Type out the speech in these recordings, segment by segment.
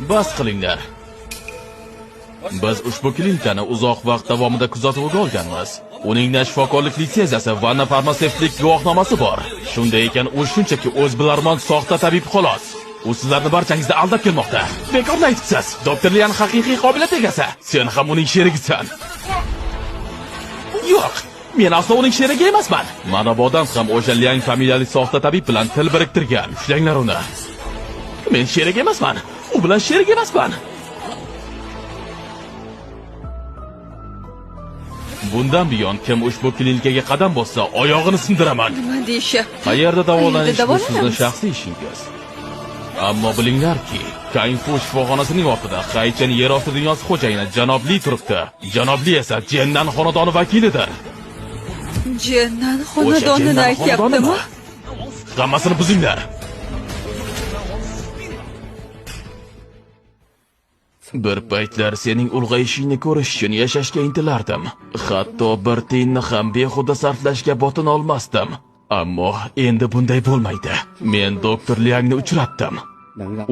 Bas qilinglar. Biz ushbu klinikani uzoq vaqt davomida kuzatuvga olganmiz. Uningda shifokorlik litsenziyasi va farmatsevtlik guvohnomasi bor. Shunday ekan, u shunchaki o'zbilarmon soxta tabib xolos. U sizlarni barchangizni aldab kelmoqda. Bekorni aytibsiz. Doktor Lian haqiqiy qobiliyat egasi. Sen ham uning sherigisan. Yo'q, men aslo uning sherigi emasman. Mana bu odam ham o'sha Lian familiyali soxta tabib bilan til biriktirgan. Ushlanglar uni. Men sherik emasman. U bilan sherik emasman. Bundan buyon kim ushbu klinikaga qadam bossa, oyog'ini sindiraman. Nima deyapti? Qayerda davolanish bu sizning shaxsiy ishingiz. Ammo bilinglarki, Kainfu shifoxonasining ortida Qaychan yer osti dunyosi xo'jayini janob Li turibdi. Janob Li esa Jennan xonadoni vakilidir. Jennan xonadonini aytyaptimi? Hammasini buzinglar. Bir paytlar sening ulg'ayishingni ko'rish uchun yashashga intilardim. Hatto bir tiyinni ham behuda sarflashga botin olmasdim. Ammo endi bunday bo'lmaydi. Men doktor Liangni uchratdim.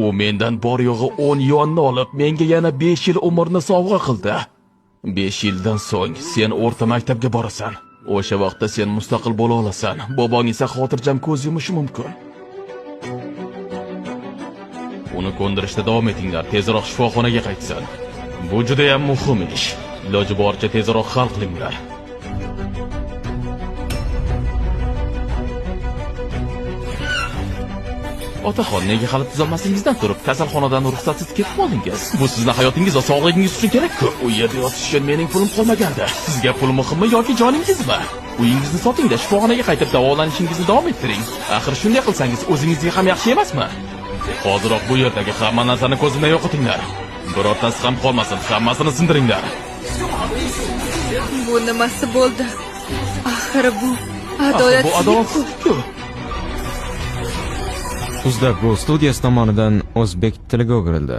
U mendan bor yo'g'i 10 yuonni olib, menga yana 5 yil umrni sovg'a qildi. 5 yildan so'ng sen o'rta maktabga borasan. O'sha vaqtda sen mustaqil bo'la olasan. Bobong esa xotirjam ko'z yumishi mumkin. Uni ko'ndirishda davom etinglar, tezroq shifoxonaga qaytsin. Bu juda ham muhim ish. Iloji boricha tezroq hal qilinglar. Otaxon, nega hali tuzalmasingizdan turib kasalxonadan ruxsatsiz ketib oldingiz? Bu sizning hayotingiz va sog'lig'ingiz uchun kerak-ku. U yerda yotish uchun mening pulim qolmagandi. Sizga pul muhimmi yoki joningizmi? Uyingizni soting-da, shifoxonaga qaytib davolanishingizni davom ettiring. Axir shunday qilsangiz o'zingizga ham yaxshi emasmi? Hoziroq bu yerdagi hamma narsani ko'zimdan yo'qotinglar. Birortasi ham qolmasin, hammasini sindiringlar. Bu nimasi bo'ldi? Axir bu adolatsizlik-ku. Uzda Go studiyasi tomonidan o'zbek tiliga o'girildi.